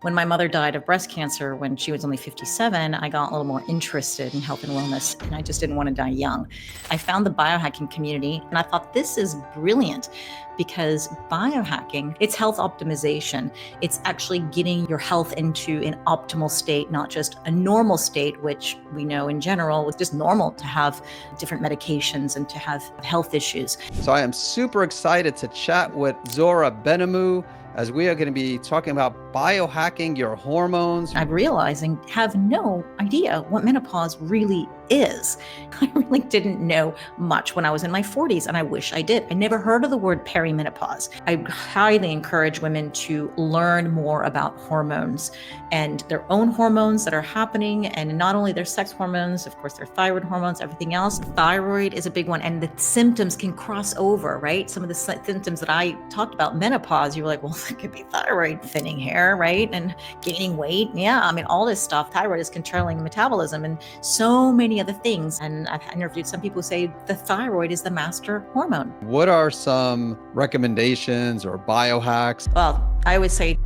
When my mother died of breast cancer when she was only 57, I got a little more interested in health and wellness, and I just didn't want to die young. I found the biohacking community, and I thought this is brilliant because biohacking, it's health optimization. It's actually getting your health into an optimal state, not just a normal state, which we know in general is just normal to have different medications and to have health issues. So I am super excited to chat with Zora Benhamou as we are going to be talking about biohacking your hormones. I'm realizing I have no idea what menopause really is. I really didn't know much when I was in my 40s, and I wish I did. I never heard of the word perimenopause. I highly encourage women to learn more about hormones and their own hormones that are happening, and not only their sex hormones, of course, their thyroid hormones, everything else. Thyroid is a big one, and the symptoms can cross over, right? Some of the symptoms that I talked about, menopause, you were like, well, it could be thyroid, thinning hair, right? And gaining weight. Yeah, I mean, all this stuff. Thyroid is controlling metabolism and so many other things. And I've interviewed some people who say the thyroid is the master hormone. What are some recommendations or biohacks? Well, I would say.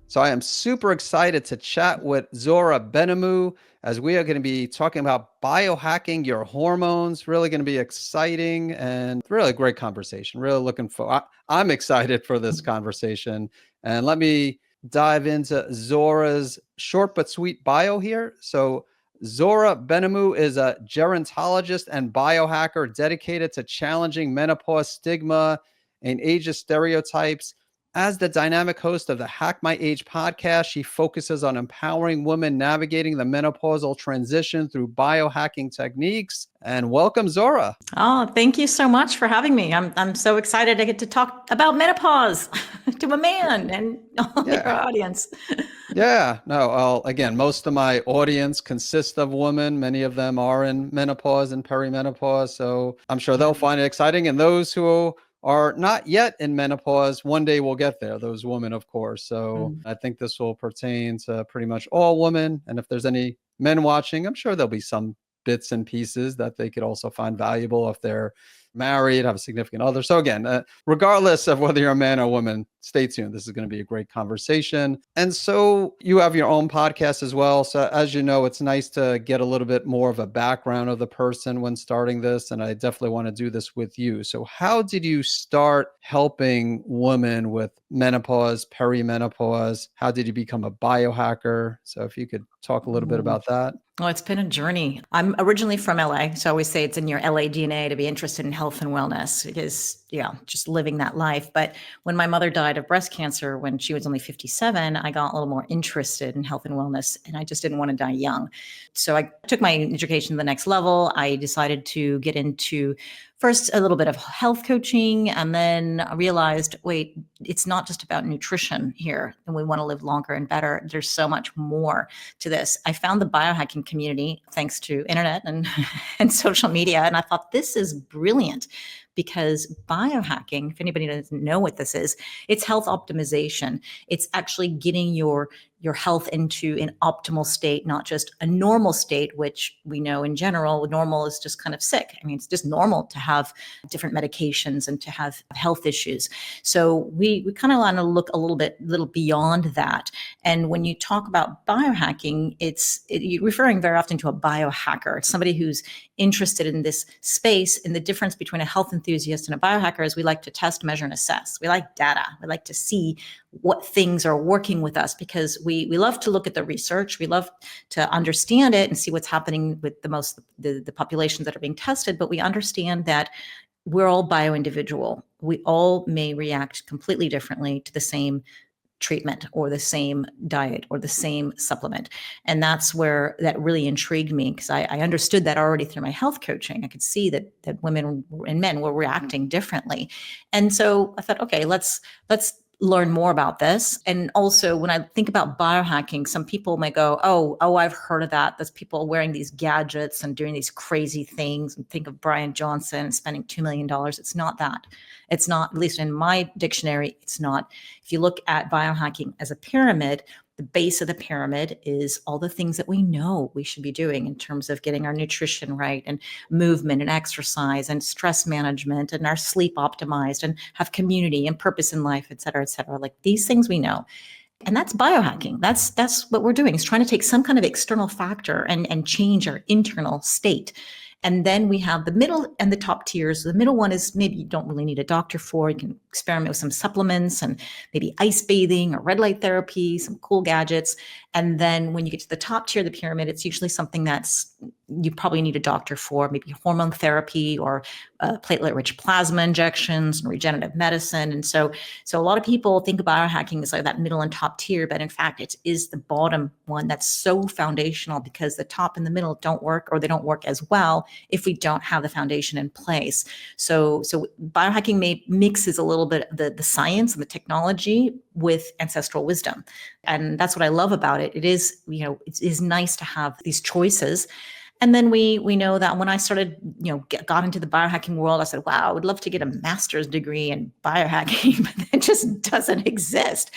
So I am super excited to chat with Zora Benhamou as we are going to be talking about biohacking your hormones. Really going to be exciting and really a great conversation. Really looking for, I'm excited for this conversation. And let me dive into Zora's short but sweet bio here. So Zora Benhamou is a gerontologist and biohacker dedicated to challenging menopause stigma and ageist stereotypes. As the dynamic host of the Hack My Age podcast, she focuses on empowering women navigating the menopausal transition through biohacking techniques. And welcome, Zora. Oh, thank you so much for having me. I'm so excited to get to talk about menopause to a man and all your audience. Yeah, no, well, again, most of my audience consists of women. Many of them are in menopause and perimenopause. So I'm sure they'll find it exciting. And those who are not yet in menopause, one day we'll get there, those women, of course. So I think this will pertain to pretty much all women. And if there's any men watching, I'm sure there'll be some bits and pieces that they could also find valuable if they're married, have a significant other. So again, regardless of whether you're a man or woman, stay tuned. This is going to be a great conversation. And so you have your own podcast as well. So as you know, it's nice to get a little bit more of a background of the person when starting this. And I definitely want to do this with you. So how did you start helping women with menopause, perimenopause? How did you become a biohacker? So if you could talk a little bit about that. Well, it's been a journey. I'm originally from LA. So I always say it's in your LA DNA to be interested in health and wellness because, just living that life. But when my mother died of breast cancer when she was only 57, I got a little more interested in health and wellness, and I just didn't want to die young. So I took my education to the next level. I decided to get into first a little bit of health coaching, and then I realized, wait, it's not just about nutrition here, and we want to live longer and better. There's so much more to this. I found the biohacking community thanks to internet and, and social media, and I thought this is brilliant because biohacking, if anybody doesn't know what this is, it's health optimization. It's actually getting your health into an optimal state, not just a normal state, which we know in general, normal is just kind of sick. I mean, it's just normal to have different medications and to have health issues. So we kind of want to look a little beyond that. And when you talk about biohacking, you're referring very often to a biohacker, somebody who's interested in this space. And the difference between a health enthusiast and a biohacker is we like to test, measure, and assess. We like data. We like to see what things are working with us because we love to look at the research. We love to understand it and see what's happening with the populations that are being tested. But we understand that we're all bio-individual. We all may react completely differently to the same treatment or the same diet or the same supplement. And that's where that really intrigued me because I understood that already through my health coaching. I could see that women and men were reacting differently. And so I thought, okay, let's learn more about this. And also when I think about biohacking, some people may go, oh, I've heard of that. That's people wearing these gadgets and doing these crazy things and think of Brian Johnson spending $2 million. It's not that. It's not, at least in my dictionary, it's not. If you look at biohacking as a pyramid, the the base of the pyramid is all the things that we know we should be doing in terms of getting our nutrition right and movement and exercise and stress management and our sleep optimized and have community and purpose in life, et cetera, et cetera. Like these things we know. And that's biohacking. That's what we're doing, is trying to take some kind of external factor and change our internal state. And then we have the middle and the top tiers. The middle one is maybe you don't really need a doctor for. You can experiment with some supplements and maybe ice bathing or red light therapy, some cool gadgets. And then when you get to the top tier of the pyramid, it's usually something that's you probably need a doctor for, maybe hormone therapy or platelet-rich plasma injections and regenerative medicine. And so a lot of people think of biohacking as like that middle and top tier, but in fact, it is the bottom one that's so foundational, because the top and the middle don't work, or they don't work as well if we don't have the foundation in place. So biohacking mixes a little bit of the science and the technology with ancestral wisdom. And that's what I love about it. It is, it is nice to have these choices. And then we know that when I started, got into the biohacking world, I said, wow, I would love to get a master's degree in biohacking, but it just doesn't exist.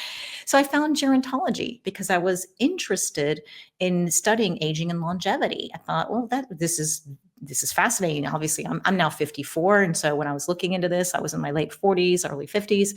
So I found gerontology because I was interested in studying aging and longevity. I thought, well, this is fascinating. Obviously, I'm now 54. And so when I was looking into this, I was in my late 40s, early 50s.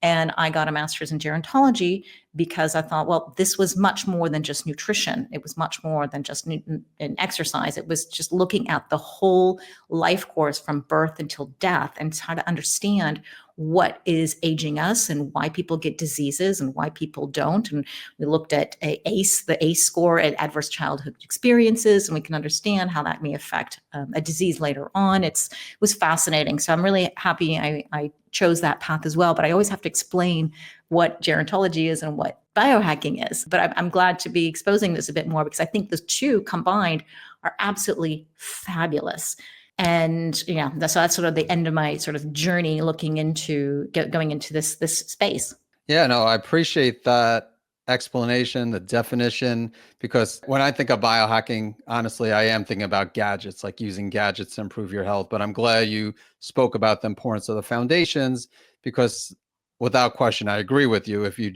And I got a master's in gerontology because I thought, well, this was much more than just nutrition. It was much more than just an exercise. It was just looking at the whole life course from birth until death and try to understand what is aging us and why people get diseases and why people don't. And we looked at the ACE score at adverse childhood experiences, and we can understand how that may affect a disease later on. It was fascinating. So I'm really happy I chose that path as well. But I always have to explain what gerontology is and what biohacking is. But I'm glad to be exposing this a bit more, because I think the two combined are absolutely fabulous. And so that's sort of the end of my sort of journey looking into going into this space. Yeah, no, I appreciate that explanation, the definition, because when I think of biohacking, honestly, I am thinking about gadgets, like using gadgets to improve your health. But I'm glad you spoke about the importance of the foundations, because without question, I agree with you. If you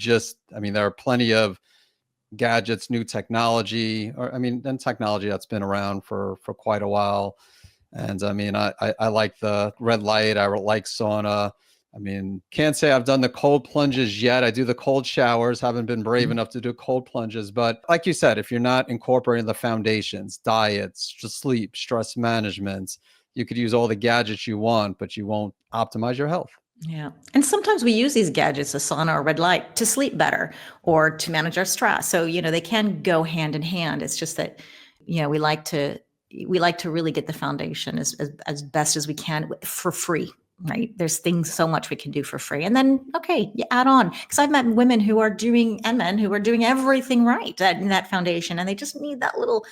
there are plenty of gadgets, new technology, and technology that's been around for quite a while. And I like the red light. I like sauna. Can't say I've done the cold plunges yet. I do the cold showers, haven't been brave enough to do cold plunges. But like you said, if you're not incorporating the foundations, diets, sleep, stress management, you could use all the gadgets you want, but you won't optimize your health. Yeah. And sometimes we use these gadgets, a sauna or red light, to sleep better or to manage our stress. So, they can go hand in hand. It's just that, we like to really get the foundation as best as we can for free, right? There's so much we can do for free. And then, okay, you add on, because I've met women and men who are doing everything right in that foundation. And they just need that little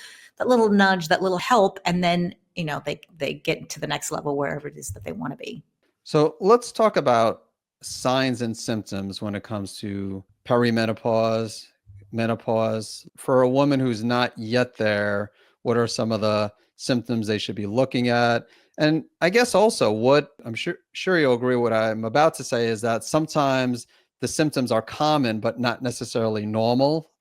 nudge, that little help. And then, they get to the next level, wherever it is that they want to be. So let's talk about signs and symptoms when it comes to perimenopause, menopause. For a woman who's not yet there, what are some of the symptoms they should be looking at? And I guess also what I'm sure you'll agree what I'm about to say is that sometimes the symptoms are common, but not necessarily normal.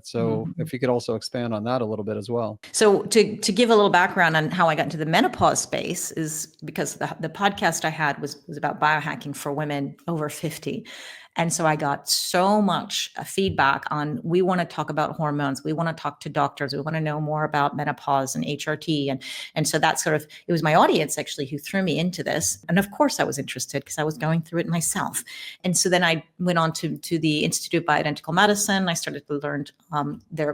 So if you could also expand on that a little bit as well. So to give a little background on how I got into the menopause space is because the podcast I had was about biohacking for women over 50. And so I got so much feedback on, we want to talk about hormones. We want to talk to doctors. We want to know more about menopause and HRT. And so that it was my audience actually who threw me into this. And of course I was interested because I was going through it myself. And so then I went on to the Institute of Bioidentical Medicine. I started to learn I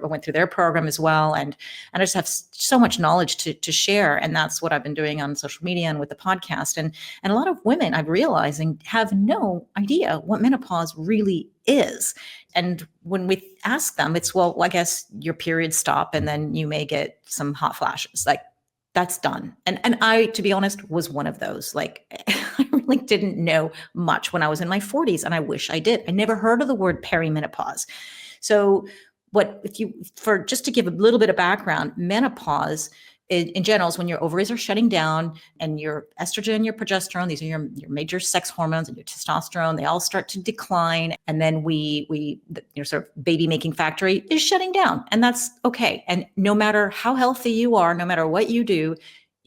went through their program as well. And I just have so much knowledge to share. And that's what I've been doing on social media and with the podcast. And a lot of women, I'm realizing, have no idea what menopause really is. And when we ask them, it's, well, I guess your periods stop and then you may get some hot flashes. Like, that's done. And I, to be honest, was one of those. Like, I really didn't know much when I was in my 40s, and I wish I did. I never heard of the word perimenopause. So just to give a little bit of background, menopause in general is when your ovaries are shutting down and your estrogen, your progesterone, these are your major sex hormones, and your testosterone, they all start to decline. And then your sort of baby making factory is shutting down, and that's okay. And no matter how healthy you are, no matter what you do,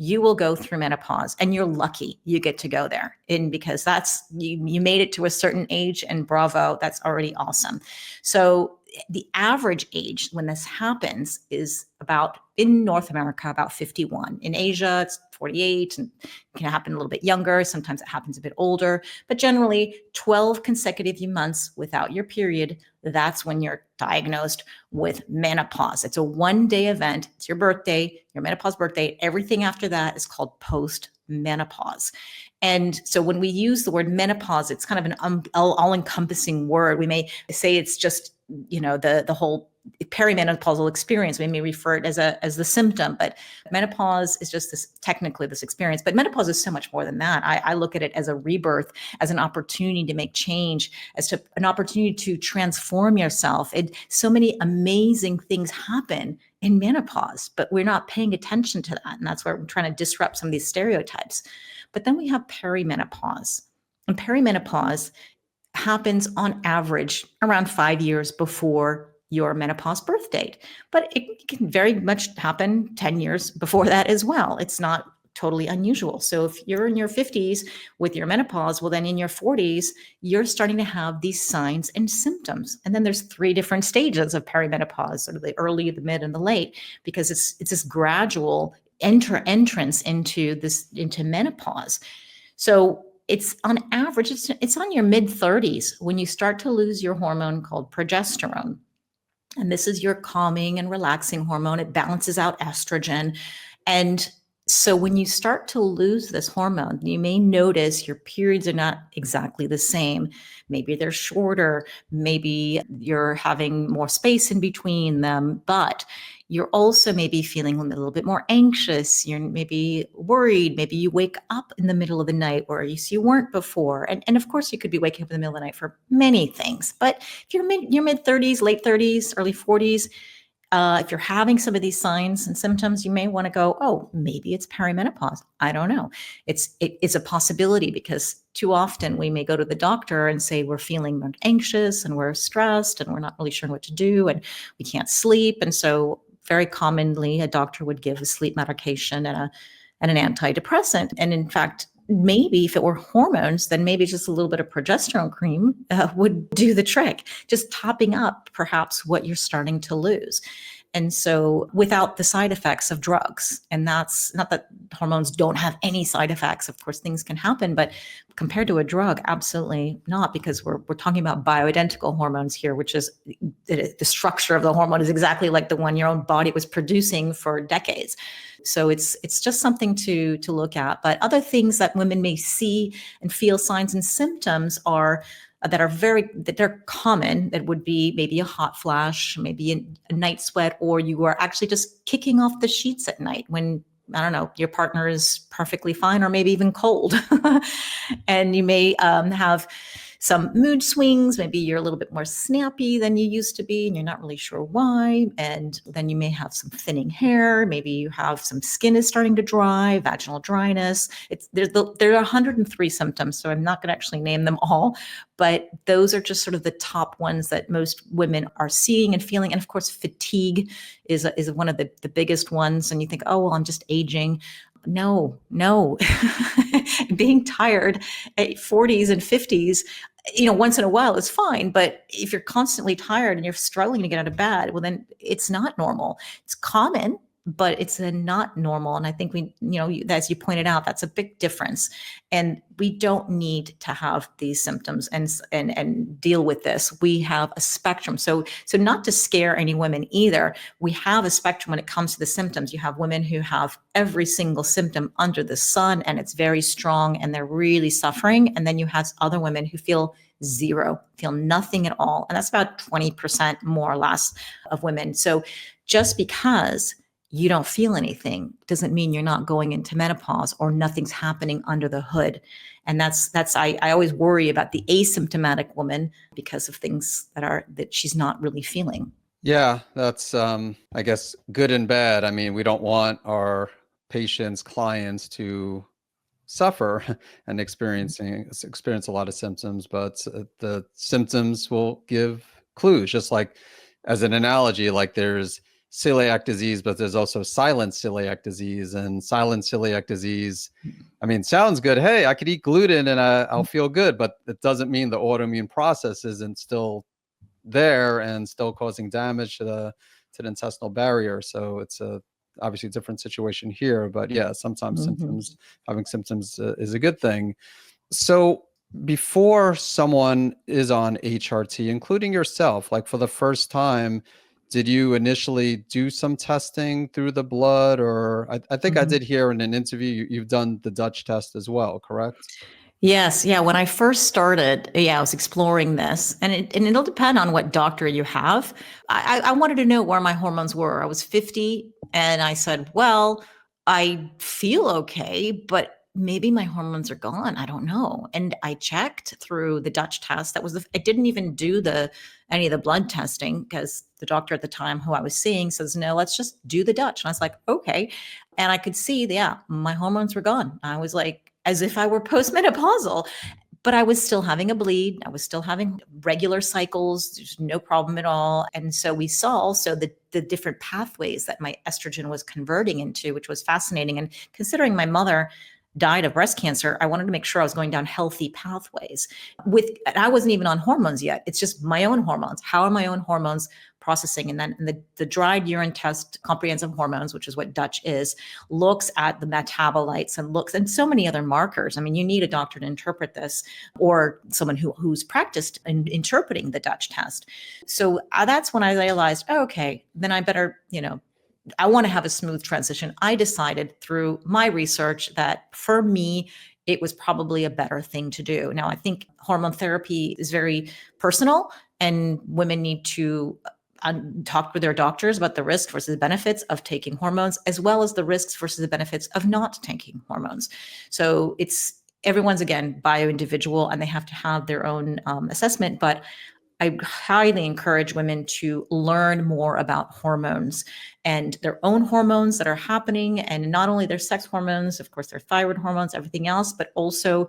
you will go through menopause, and you're lucky you get to go there. And because that's, you made it to a certain age, and bravo, that's already awesome. So the average age when this happens is about, in North America, about 51. In Asia, it's 48, and it can happen a little bit younger. Sometimes it happens a bit older, but generally 12 consecutive months without your period, that's when you're diagnosed with menopause. It's a one-day event. It's your birthday, your menopause birthday. Everything after that is called post-menopause. And so when we use the word menopause, it's kind of an all-encompassing word. We may say it's just, the whole perimenopausal experience. We may refer it as the symptom, but menopause is just technically this experience. But menopause is so much more than that. I look at it as a rebirth, as an opportunity to make change, as to an opportunity to transform yourself. So many amazing things happen in menopause, but we're not paying attention to that. And that's where we're trying to disrupt some of these stereotypes. But then we have perimenopause. And perimenopause happens on average around 5 years before your menopause birth date. But it can very much happen 10 years before that as well. It's not totally unusual. So if you're in your 50s with your menopause, well, then in your 40s, you're starting to have these signs and symptoms. And then there's 3 different stages of perimenopause, sort of the early, the mid, and the late, because it's this gradual entrance into menopause. So it's on average, it's on your mid 30s when you start to lose your hormone called progesterone. And this is your calming and relaxing hormone. It balances out estrogen. And so when you start to lose this hormone, you may notice your periods are not exactly the same. Maybe they're shorter. Maybe you're having more space in between them, but you're also maybe feeling a little bit more anxious. You're maybe worried. Maybe you wake up in the middle of the night where you weren't before. And of course, you could be waking up in the middle of the night for many things. But if you're your mid 30s, late 30s, early 40s, if you're having some of these signs and symptoms, you may want to go, oh, maybe it's perimenopause. I don't know. It's a possibility, because too often we may go to the doctor and say we're feeling anxious and we're stressed and we're not really sure what to do and we can't sleep. And so very commonly a doctor would give a sleep medication and an antidepressant. And in fact, maybe if it were hormones, then maybe just a little bit of progesterone cream would do the trick, just topping up perhaps what you're starting to lose. And so without the side effects of drugs, and that's not that hormones don't have any side effects. Of course, things can happen, but compared to a drug, absolutely not, because we're talking about bioidentical hormones here, which is the structure of the hormone is exactly like the one your own body was producing for decades. So it's just something to look at. But other things that women may see and feel signs and symptoms are that they're common. That would be maybe a hot flash, maybe a night sweat, or you are actually just kicking off the sheets at night when, I don't know, your partner is perfectly fine or maybe even cold. And you may have some mood swings. Maybe you're a little bit more snappy than you used to be and you're not really sure why. And then you may have some thinning hair. Maybe you have some skin is starting to dry, vaginal dryness. There are 103 symptoms, so I'm not going to actually name them all, but those are just sort of the top ones that most women are seeing and feeling. And of course, fatigue is one of the biggest ones. And you think, oh, well, I'm just aging. No. Being tired at 40s and 50s, once in a while is fine. But if you're constantly tired and you're struggling to get out of bed, well, then it's not normal. It's common, but it's not normal. And I think as you pointed out, that's a big difference. And we don't need to have these symptoms and deal with this. We have a spectrum. So not to scare any women either, we have a spectrum when it comes to the symptoms. You have women who have every single symptom under the sun and it's very strong and they're really suffering. And then you have other women who feel zero, feel nothing at all. And that's about 20% more or less of women. So just because you don't feel anything doesn't mean you're not going into menopause or nothing's happening under the hood. And I always worry about the asymptomatic woman because of things that she's not really feeling. Yeah, that's I guess good and bad. I mean, we don't want our patients, clients to suffer and experience a lot of symptoms, but the symptoms will give clues. Just like as an analogy, like there's celiac disease, but there's also silent celiac disease, and silent celiac disease, I mean, sounds good. Hey, I could eat gluten and I'll feel good, but it doesn't mean the autoimmune process isn't still there and still causing damage to the intestinal barrier. So it's a obviously different situation here, but yeah, sometimes Mhm. having symptoms is a good thing. So before someone is on HRT, including yourself, like for the first time, did you initially do some testing through the blood? Or I think I Mhm. did hear in an interview you've done the Dutch test as well, correct? Yes, yeah. When I first started, yeah, I was exploring this, and it'll depend on what doctor you have. I wanted to know where my hormones were. I was 50, and I said, "Well, I feel okay, but maybe my hormones are gone. I don't know." And I checked through the Dutch test. I didn't even do the any of the blood testing because the doctor at the time who I was seeing says, "No, let's just do the Dutch." And I was like, "Okay." And I could see, yeah, my hormones were gone. I was like, as if I were postmenopausal, but I was still having a bleed. I was still having regular cycles. There's no problem at all. And so we saw also the different pathways that my estrogen was converting into, which was fascinating. And considering my mother died of breast cancer, I wanted to make sure I was going down healthy pathways. I wasn't even on hormones yet. It's just my own hormones. How are my own hormones processing? And then the dried urine test, comprehensive hormones, which is what Dutch is, looks at the metabolites and so many other markers. I mean, you need a doctor to interpret this, or someone who's practiced in interpreting the Dutch test. So that's when I realized, oh, okay, then I better, I want to have a smooth transition. I decided through my research that for me, it was probably a better thing to do. Now, I think hormone therapy is very personal, and women need to talk with their doctors about the risks versus the benefits of taking hormones, as well as the risks versus the benefits of not taking hormones. So everyone's, again, bio-individual, and they have to have their own assessment. But I highly encourage women to learn more about hormones and their own hormones that are happening, and not only their sex hormones, of course, their thyroid hormones, everything else, but also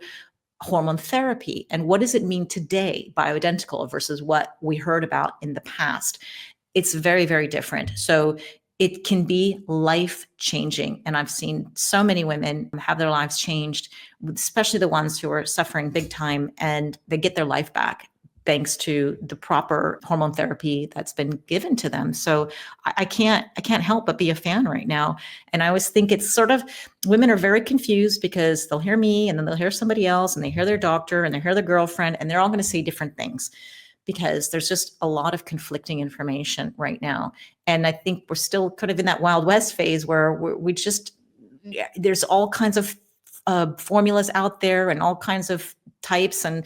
hormone therapy. And what does it mean today, bioidentical versus what we heard about in the past? It's very, very different. So it can be life changing. And I've seen so many women have their lives changed, especially the ones who are suffering big time, and they get their life back thanks to the proper hormone therapy that's been given to them. So I can't help but be a fan right now. And I always think it's sort of, women are very confused because they'll hear me and then they'll hear somebody else and they hear their doctor and they hear their girlfriend, and they're all going to say different things because there's just a lot of conflicting information right now. And I think we're still kind of in that Wild West phase where we just, there's all kinds of formulas out there and all kinds of types, and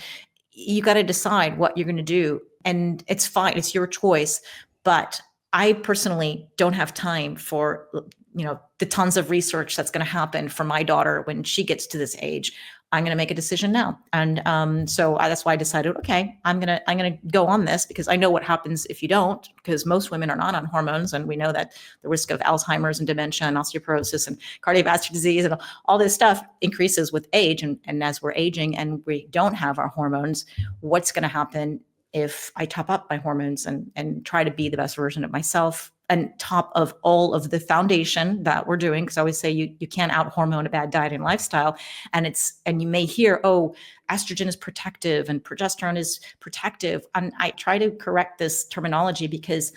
you got to decide what you're going to do. And it's fine, it's your choice. But I personally don't have time for, the tons of research that's going to happen for my daughter when she gets to this age. I'm going to make a decision now. And that's why I decided, okay, I'm going to go on this, because I know what happens if you don't, because most women are not on hormones. And we know that the risk of Alzheimer's and dementia and osteoporosis and cardiovascular disease and all this stuff increases with age. And as we're aging and we don't have our hormones, what's going to happen if I top up my hormones and try to be the best version of myself, and top of all of the foundation that we're doing? Because I always say you can't out hormone a bad diet and lifestyle. And you may hear, oh, estrogen is protective and progesterone is protective. And I try to correct this terminology, because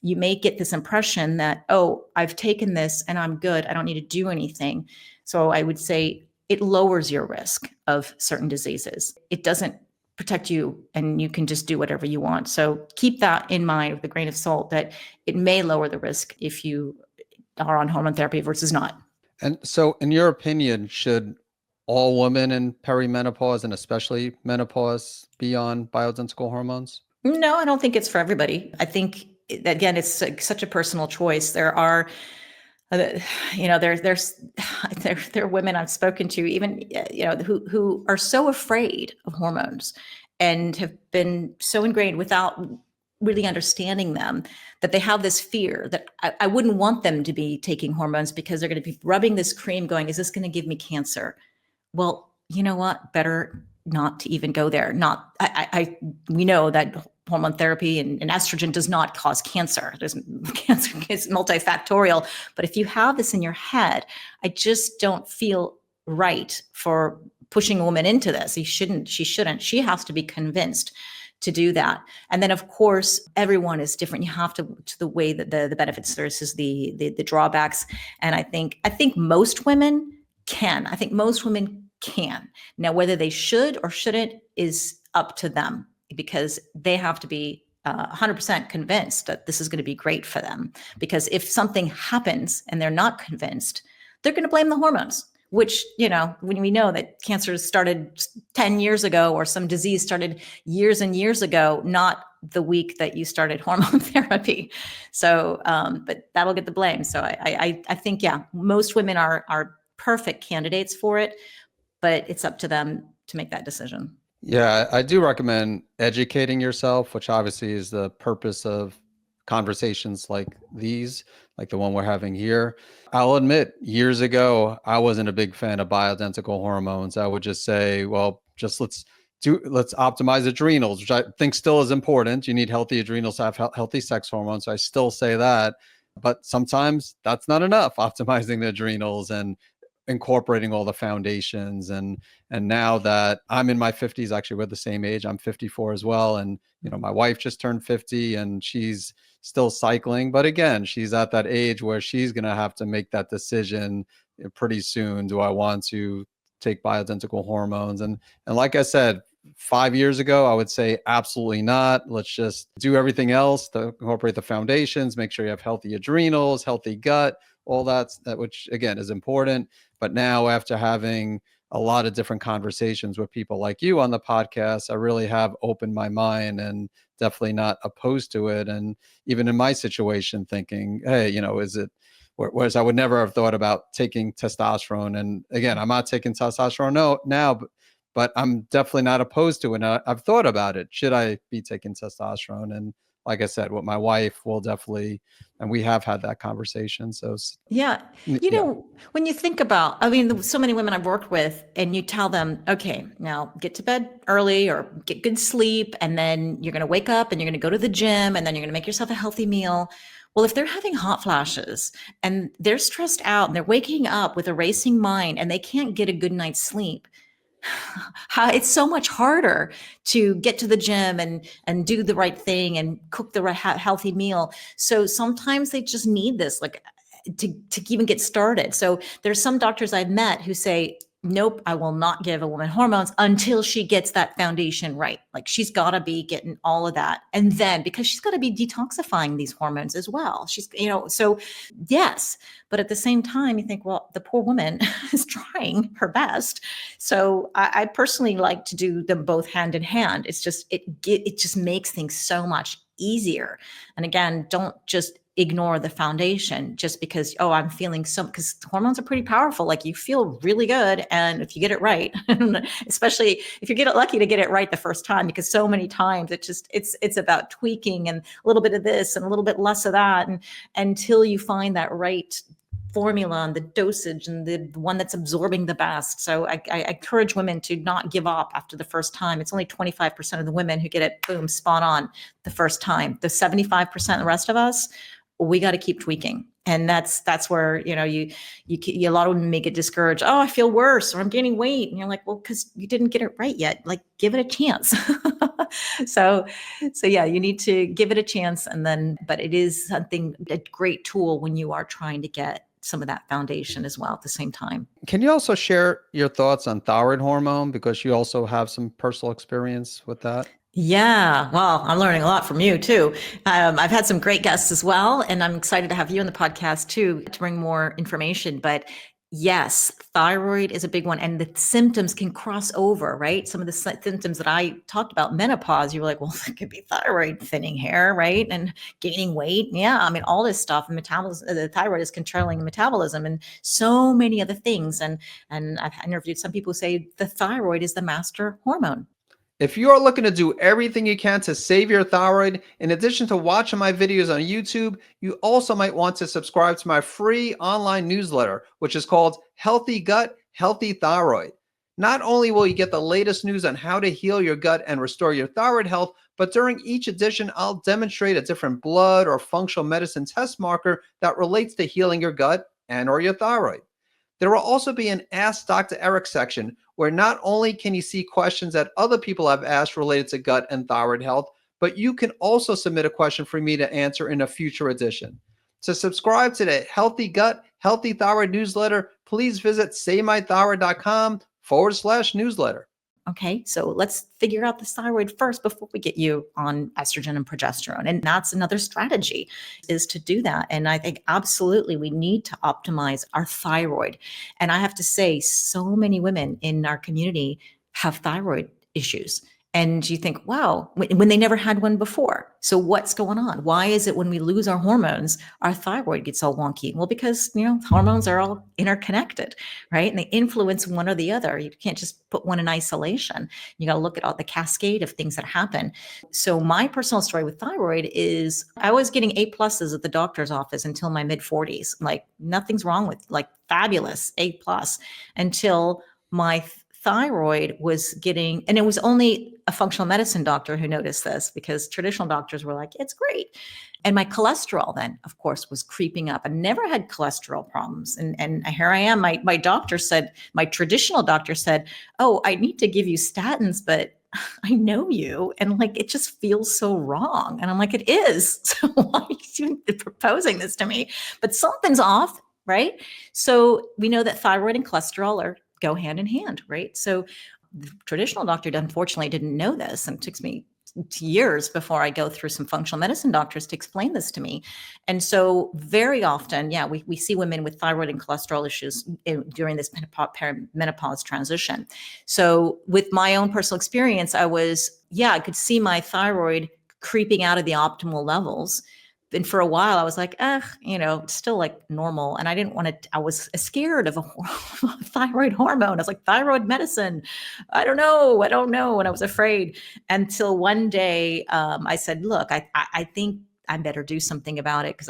you may get this impression that, oh, I've taken this and I'm good, I don't need to do anything. So I would say it lowers your risk of certain diseases. It doesn't protect you, and you can just do whatever you want. So keep that in mind with a grain of salt, that it may lower the risk if you are on hormone therapy versus not. And so, in your opinion, should all women in perimenopause and especially menopause be on bioidentical hormones? No, I don't think it's for everybody. I think, again, it's such a personal choice. There are, there are women I've spoken to, even, who are so afraid of hormones and have been so ingrained without really understanding them, that they have this fear that I wouldn't want them to be taking hormones because they're going to be rubbing this cream going, is this going to give me cancer? Well, you know what? Better not to even go there. We know that hormone therapy and estrogen does not cause cancer. Cancer is multifactorial. But if you have this in your head, I just don't feel right for pushing a woman into this. She shouldn't. She has to be convinced to do that. And then of course, everyone is different. You have to the way that the benefits versus the drawbacks. And I think most women can. I think most women can. Now, whether they should or shouldn't is up to them, because they have to be 100% convinced that this is going to be great for them. Because if something happens and they're not convinced, they're going to blame the hormones, which, when we know that cancer started 10 years ago or some disease started years and years ago, not the week that you started hormone therapy. So, but that'll get the blame. So I think, most women are perfect candidates for it, but it's up to them to make that decision. Yeah, I do recommend educating yourself, which obviously is the purpose of conversations like these, like the one we're having here. I'll admit, years ago, I wasn't a big fan of bioidentical hormones. I would just say, well, just let's optimize adrenals, which I think still is important. You need healthy adrenals to have healthy sex hormones. So I still say that, but sometimes that's not enough, optimizing the adrenals and incorporating all the foundations. And now that I'm in my 50s, actually we're the same age, I'm 54 as well. And, my wife just turned 50 and she's still cycling. But again, she's at that age where she's going to have to make that decision pretty soon. Do I want to take bioidentical hormones? And like I said, 5 years ago, I would say absolutely not. Let's just do everything else to incorporate the foundations, make sure you have healthy adrenals, healthy gut, all that, which again is important. But now, after having a lot of different conversations with people like you on the podcast, I really have opened my mind and definitely not opposed to it. And even in my situation, thinking, hey, is it, whereas I would never have thought about taking testosterone. And again, I'm not taking testosterone now, but I'm definitely not opposed to it. And I've thought about it. Should I be taking testosterone? And like I said, with my wife, we'll definitely, and we have had that conversation. So yeah, when you think about, so many women I've worked with, and you tell them, okay, now get to bed early or get good sleep, and then you're going to wake up and you're going to go to the gym, and then you're going to make yourself a healthy meal. Well, if they're having hot flashes and they're stressed out and they're waking up with a racing mind and they can't get a good night's sleep, it's so much harder to get to the gym and do the right thing and cook the right healthy meal. So sometimes they just need this, like, to even get started. So there's some doctors I've met who say, nope, I will not give a woman hormones until she gets that foundation right. Like, she's got to be getting all of that. And then, because she's got to be detoxifying these hormones as well. She's, so yes, but at the same time, you think, well, the poor woman is trying her best. So I personally like to do them both hand in hand. It's just, it just makes things so much easier. And again, don't just ignore the foundation just because, I'm feeling because hormones are pretty powerful. Like, you feel really good. And if you get it right, especially if you get it lucky to get it right the first time, because so many times it's about tweaking and a little bit of this and a little bit less of that. And until you find that right formula and the dosage and the one that's absorbing the best. So I encourage women to not give up after the first time. It's only 25% of the women who get it, boom, spot on the first time. The 75%, the rest of us, we got to keep tweaking. And that's where, you a lot of women may get discouraged. Oh, I feel worse, or I'm gaining weight. And you're like, well, because you didn't get it right yet. Like, give it a chance. So yeah, you need to give it a chance. And then, but it is a great tool when you are trying to get some of that foundation as well at the same time. Can you also share your thoughts on thyroid hormone, because you also have some personal experience with that? Yeah, well, I'm learning a lot from you too. I've had some great guests as well, and I'm excited to have you on the podcast too to bring more information. But yes, thyroid is a big one, and the symptoms can cross over, right? Some of the symptoms that I talked about, menopause, you were like, well, it could be thyroid, thinning hair, right? And gaining weight. Yeah, all this stuff. And metabolism, the thyroid is controlling metabolism and so many other things. And I've interviewed some people who say the thyroid is the master hormone. If you are looking to do everything you can to save your thyroid, in addition to watching my videos on YouTube, you also might want to subscribe to my free online newsletter, which is called Healthy Gut, Healthy Thyroid. Not only will you get the latest news on how to heal your gut and restore your thyroid health, but during each edition, I'll demonstrate a different blood or functional medicine test marker that relates to healing your gut and or your thyroid. There will also be an Ask Dr. Eric section where not only can you see questions that other people have asked related to gut and thyroid health, but you can also submit a question for me to answer in a future edition. To subscribe to the Healthy Gut, Healthy Thyroid newsletter, please visit savemythyroid.com/newsletter. Okay, so let's figure out the thyroid first before we get you on estrogen and progesterone. And that's another strategy, is to do that. And I think absolutely we need to optimize our thyroid. And I have to say, so many women in our community have thyroid issues. And you think, wow, when they never had one before. So what's going on? Why is it when we lose our hormones, our thyroid gets all wonky? Well, because, hormones are all interconnected, right? And they influence one or the other. You can't just put one in isolation. You got to look at all the cascade of things that happen. So my personal story with thyroid is I was getting A+ at the doctor's office until my mid 40s. Like nothing's wrong with, like, fabulous A+, until my thyroid was getting, and it was only a functional medicine doctor who noticed this, because traditional doctors were like, it's great. And my cholesterol then, of course, was creeping up. I never had cholesterol problems. And here I am. My doctor said, my traditional doctor said, oh, I need to give you statins, but I know you. And like, it just feels so wrong. And I'm like, it is. So why are you proposing this to me? But something's off, right? So we know that thyroid and cholesterol go hand in hand, right? So the traditional doctor, unfortunately, didn't know this, and it took me years before I go through some functional medicine doctors to explain this to me. And so very often, we see women with thyroid and cholesterol issues during this perimenopause transition. So with my own personal experience, I could see my thyroid creeping out of the optimal levels. And for a while I was like, it's still like normal. And I didn't want to, I was scared of a thyroid hormone. I was like, thyroid medicine. I don't know. And I was afraid, until one day I said, look, I think I better do something about it, because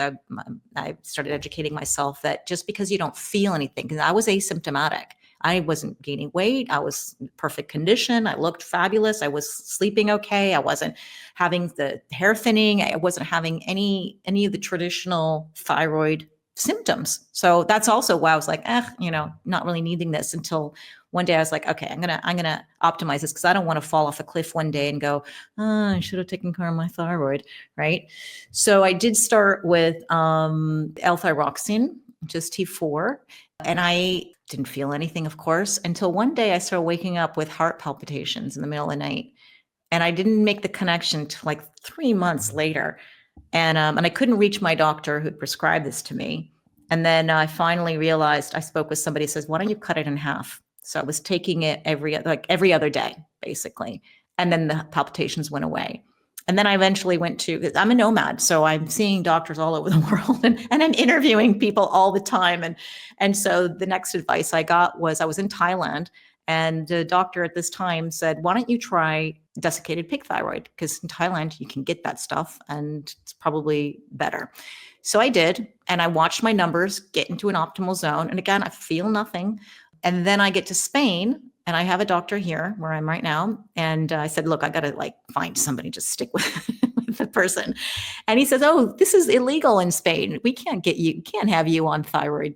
I started educating myself that just because you don't feel anything, because I was asymptomatic. I wasn't gaining weight. I was in perfect condition. I looked fabulous. I was sleeping okay. I wasn't having the hair thinning. I wasn't having any of the traditional thyroid symptoms. So that's also why I was like, not really needing this, until one day I was like, okay, I'm gonna optimize this, because I don't want to fall off a cliff one day and go, I should have taken care of my thyroid, right? So I did start with L-thyroxine, which is T4, and I didn't feel anything, of course, until one day I started waking up with heart palpitations in the middle of the night. And I didn't make the connection till like 3 months later. And I couldn't reach my doctor who'd prescribed this to me. And then I finally realized, I spoke with somebody who says, why don't you cut it in half? So I was taking it every other day, basically. And then the palpitations went away. And then I eventually went to, I'm a nomad, so I'm seeing doctors all over the world, and I'm interviewing people all the time. And so the next advice I got was, I was in Thailand, and the doctor at this time said, why don't you try desiccated pig thyroid? Because in Thailand, you can get that stuff and it's probably better. So I did, and I watched my numbers get into an optimal zone. And again, I feel nothing. And then I get to Spain, and I have a doctor here where I'm right now. And I said, look, I got to find somebody, just stick with the person. And he says, oh, this is illegal in Spain. We can't have you on thyroid,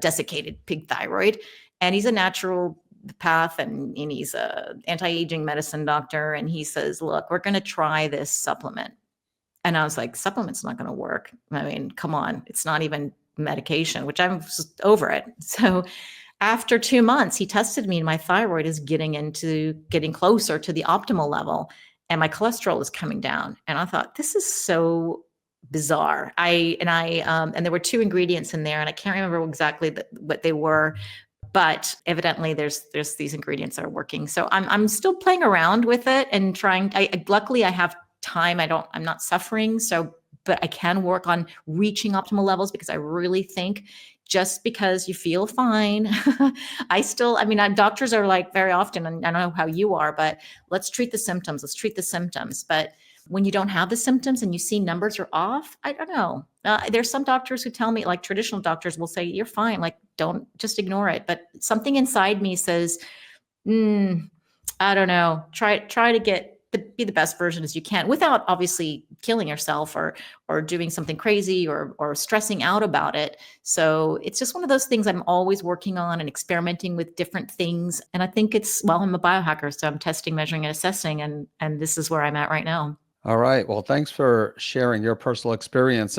desiccated pig thyroid. And he's a naturopath, and he's a anti-aging medicine doctor. And he says, look, we're going to try this supplement. And I was like, supplement's not going to work. I mean, come on, it's not even medication, which I'm just over it. So after 2 months, he tested me, and my thyroid is getting closer to the optimal level, and my cholesterol is coming down. And I thought, this is so bizarre. And there were 2 ingredients in there, and I can't remember exactly what they were, but evidently there's these ingredients that are working. So I'm still playing around with it and trying. Luckily I have time. I'm not suffering. So but I can work on reaching optimal levels, because I really think just because you feel fine, doctors are like very often, and I don't know how you are, but let's treat the symptoms. Let's treat the symptoms. But when you don't have the symptoms and you see numbers are off, I don't know. There's some doctors who tell me, like traditional doctors will say, you're fine. Like, don't just ignore it. But something inside me says, I don't know. Try to be the best version as you can, without obviously killing yourself or doing something crazy or stressing out about it. So it's just one of those things I'm always working on and experimenting with different things. And I think I'm a biohacker, so I'm testing, measuring, and assessing, and this is where I'm at right now. All right. Well, thanks for sharing your personal experience.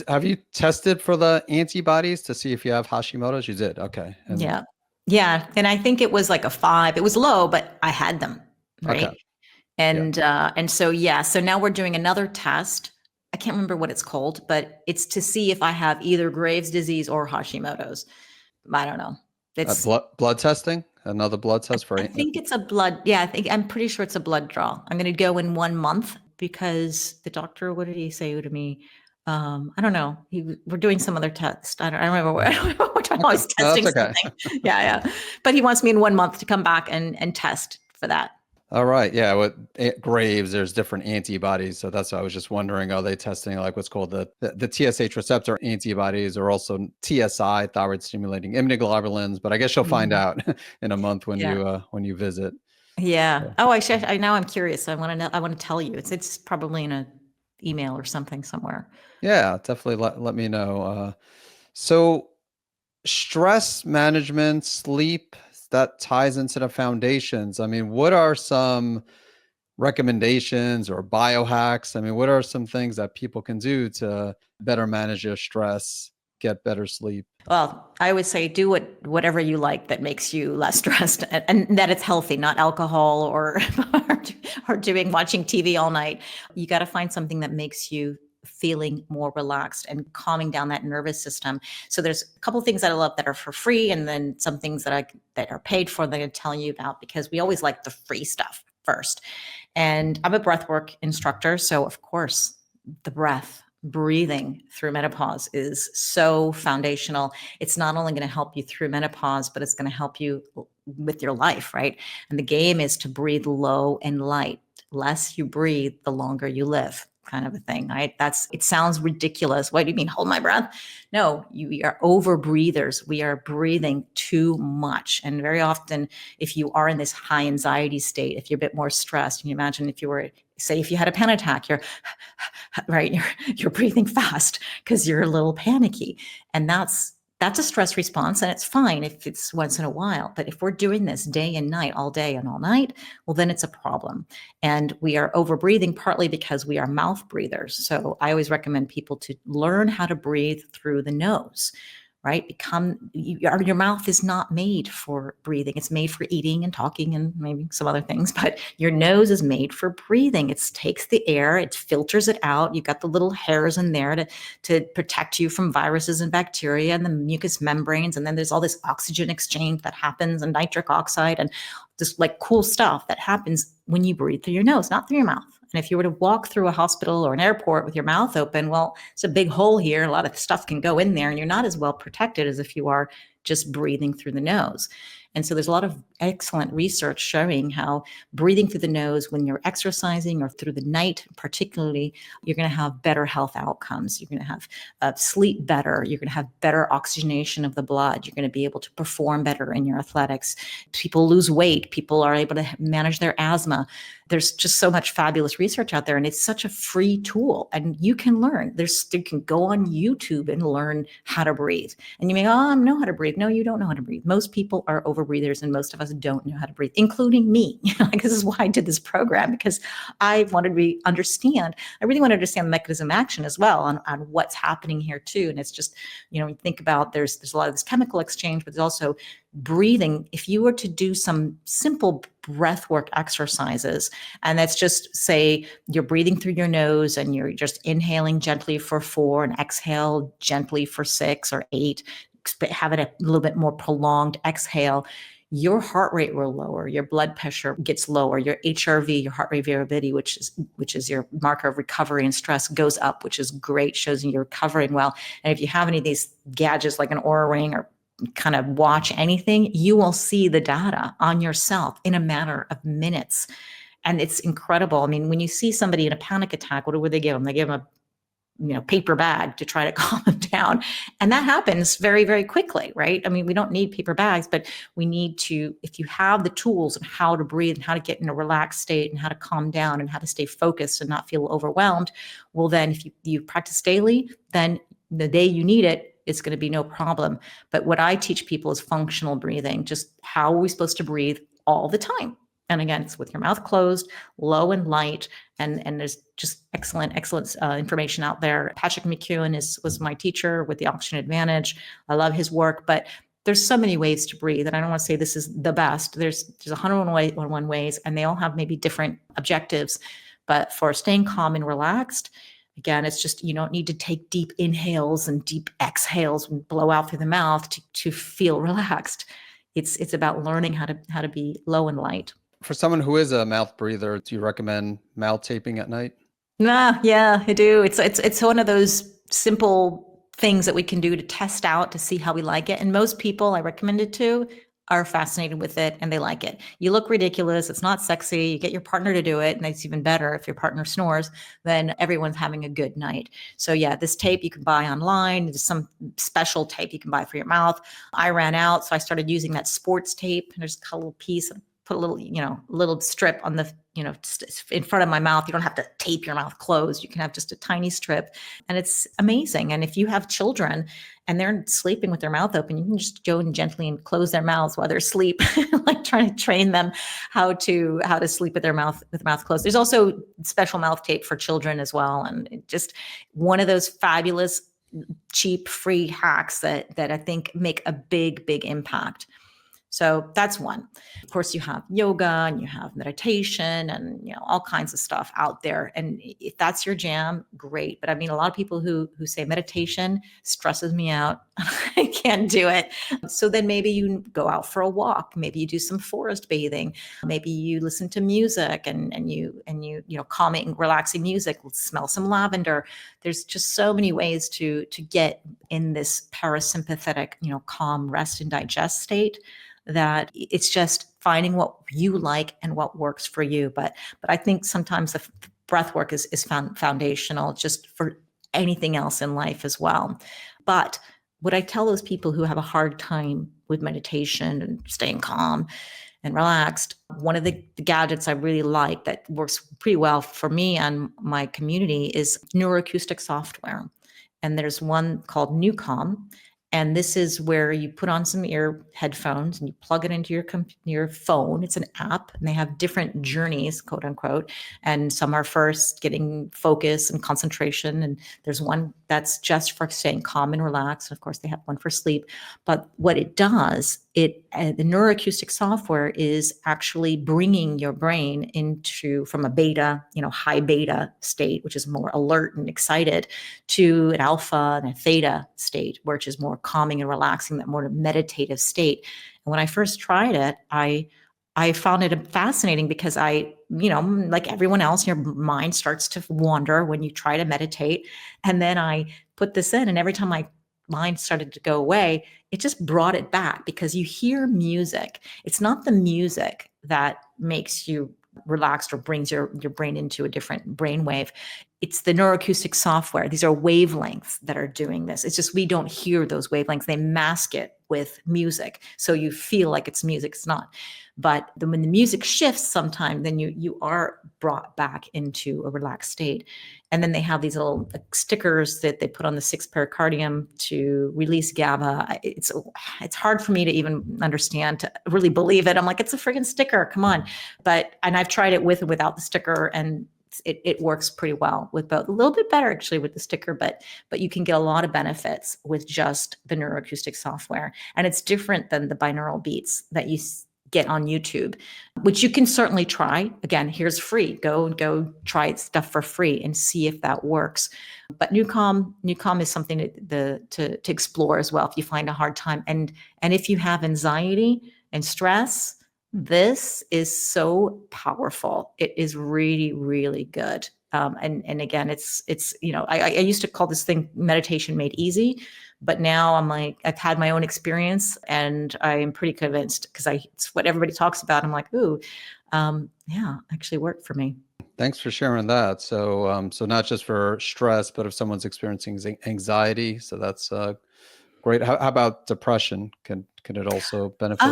Have you tested for the antibodies to see if you have Hashimoto's? You did. Okay. Yeah. Yeah. And I think it was like a 5. It was low, but I had them. Right. Okay. And so now we're doing another test. I can't remember what it's called, but it's to see if I have either Graves' disease or Hashimoto's. I don't know. It's blood testing, another blood test for. I think it's a blood. Yeah, I'm pretty sure it's a blood draw. I'm going to go in 1 month, because the doctor, what did he say to me? I don't know. We're doing some other test. I don't remember what. I don't remember what time I was testing something. Yeah. But he wants me in 1 month to come back and test for that. All right. Yeah. With Graves, there's different antibodies. So that's why I was just wondering, are they testing like what's called the TSH receptor antibodies, or also TSI, thyroid stimulating immunoglobulins? But I guess you'll find out in a month when you visit. Yeah. Oh, I now I'm curious. I want to know. I want to tell you. It's probably in an email or something somewhere. Yeah, definitely let me know. So stress management, sleep, that ties into the foundations. I mean, what are some recommendations or biohacks? I mean, what are some things that people can do to better manage their stress, get better sleep? Well, I would say do whatever you like that makes you less stressed, and that it's healthy, not alcohol or watching TV all night. You got to find something that makes you feeling more relaxed and calming down that nervous system. So there's a couple of things that I love that are for free, and then some things that are paid for that I'm going to tell you about, because we always like the free stuff first. And I'm a breathwork instructor, so of course the breathing through menopause is so foundational. It's not only going to help you through menopause, but it's going to help you with your life, right? And the game is to breathe low and light. Less you breathe, the longer you live, kind of a thing, right? It sounds ridiculous. What do you mean, hold my breath? No, we are over breathers. We are breathing too much. And very often, if you are in this high anxiety state, if you're a bit more stressed, and you imagine if you were, say, if you had a panic attack, you're breathing fast because you're a little panicky. And that's a stress response, and it's fine if it's once in a while. But if we're doing this day and night, all day and all night, well, then it's a problem. And we are over breathing partly because we are mouth breathers. So I always recommend people to learn how to breathe through the nose, right? Your mouth is not made for breathing. It's made for eating and talking and maybe some other things, but your nose is made for breathing. It takes the air, it filters it out. You've got the little hairs in there to protect you from viruses and bacteria and the mucous membranes. And then there's all this oxygen exchange that happens, and nitric oxide and this like cool stuff that happens when you breathe through your nose, not through your mouth. And if you were to walk through a hospital or an airport with your mouth open, well, it's a big hole here. A lot of stuff can go in there, and you're not as well protected as if you are just breathing through the nose. And so there's a lot of excellent research showing how breathing through the nose when you're exercising or through the night, particularly, you're going to have better health outcomes. You're going to have sleep better. You're going to have better oxygenation of the blood. You're going to be able to perform better in your athletics. People lose weight. People are able to manage their asthma. There's just so much fabulous research out there, and it's such a free tool, and you can learn. You can go on YouTube and learn how to breathe. And you may go, I know how to breathe. No, you don't know how to breathe. Most people are overbreathers, and most of us don't know how to breathe, including me. This is why I did this program, because I wanted to understand. I really want to understand the mechanism of action as well on what's happening here too. And it's just, you think about there's a lot of this chemical exchange, but there's also breathing. If you were to do some simple breathwork exercises, and that's just say you're breathing through your nose and you're just inhaling gently for 4 and exhale gently for 6 or 8, have it a little bit more prolonged exhale. your heart rate will lower, your blood pressure gets lower, your HRV, your heart rate variability, which is your marker of recovery and stress, goes up, which is great, shows you're recovering well. And if you have any of these gadgets like an Oura Ring or kind of watch anything, you will see the data on yourself in a matter of minutes. And it's incredible. I mean, when you see somebody in a panic attack, what do they give them? They give them a paper bag to try to calm them down. And that happens very, very quickly, right? I mean, we don't need paper bags, but we need to, if you have the tools on how to breathe and how to get in a relaxed state and how to calm down and how to stay focused and not feel overwhelmed, well, then if you practice daily, then the day you need it, it's going to be no problem. But what I teach people is functional breathing, just how are we supposed to breathe all the time? And again, it's with your mouth closed, low and light, and there's just excellent information out there. Patrick McEwen was my teacher with the Oxygen Advantage. I love his work, but there's so many ways to breathe, and I don't want to say this is the best. There's 101 ways, and they all have maybe different objectives. But for staying calm and relaxed, again, it's just you don't need to take deep inhales and deep exhales and blow out through the mouth to feel relaxed. It's about learning how to be low and light. For someone who is a mouth breather, do you recommend mouth taping at night? Yeah, I do. It's one of those simple things that we can do to test out to see how we like it. And most people I recommend it to are fascinated with it and they like it. You look ridiculous. It's not sexy. You get your partner to do it. And it's even better if your partner snores, then everyone's having a good night. So yeah, this tape you can buy online. There's some special tape you can buy for your mouth. I ran out, so I started using that sports tape. And there's a little piece, put a little strip on the, in front of my mouth. You don't have to tape your mouth closed. You can have just a tiny strip, and it's amazing. And if you have children and they're sleeping with their mouth open, you can just go and gently and close their mouths while they're asleep, like trying to train them how to sleep with their mouth closed. There's also special mouth tape for children as well. And it just one of those fabulous, cheap, free hacks that I think make a big, big impact. So that's one. Of course, you have yoga and you have meditation and all kinds of stuff out there. And if that's your jam, great. But I mean, a lot of people who say meditation stresses me out. I can't do it. So then maybe you go out for a walk. Maybe you do some forest bathing. Maybe you listen to music and you calming, relaxing music. Smell some lavender. There's just so many ways to get in this parasympathetic, calm, rest and digest state, that it's just finding what you like and what works for you. But I think sometimes the breath work is foundational just for anything else in life as well. But what I tell those people who have a hard time with meditation and staying calm and relaxed, one of the gadgets I really like that works pretty well for me and my community is neuroacoustic software. And there's one called Newcom. And this is where you put on some ear headphones and you plug it into your phone. It's an app, and they have different journeys, quote unquote. And some are first getting focus and concentration. And there's one that's just for staying calm and relaxed. And of course, they have one for sleep. But what it does, the neuroacoustic software is actually bringing your brain from a beta, high beta state, which is more alert and excited, to an alpha and a theta state, which is more calming and relaxing, that more meditative state. And when I first tried it, I found it fascinating because like everyone else, your mind starts to wander when you try to meditate. And then I put this in, and every time my mind started to go away, it just brought it back, because you hear music. It's not the music that makes you relaxed or brings your brain into a different brainwave. It's the neuroacoustic software. These are wavelengths that are doing this. It's just we don't hear those wavelengths. They mask it with music, so you feel like it's music. It's not. But when the music shifts sometime, then you are brought back into a relaxed state. And then they have these little stickers that they put on the sixth pericardium to release GABA. It's hard for me to even understand, to really believe it. I'm like, it's a friggin' sticker, come on. And I've tried it with and without the sticker, and it works pretty well with both. A little bit better actually with the sticker, but you can get a lot of benefits with just the neuroacoustic software. And it's different than the binaural beats that you get on YouTube, which you can certainly try. Again, here's free. Go try stuff for free and see if that works. But Newcom is something to explore as well if you find a hard time. And if you have anxiety, and stress, this is so powerful. It is really, really good. And again, it's I used to call this thing meditation made easy, but now I'm like, I've had my own experience and I'm pretty convinced because it's what everybody talks about. I'm like, ooh, yeah, actually worked for me. Thanks for sharing that. So, so not just for stress, but if someone's experiencing anxiety, so that's great. How about depression? Can it also benefit?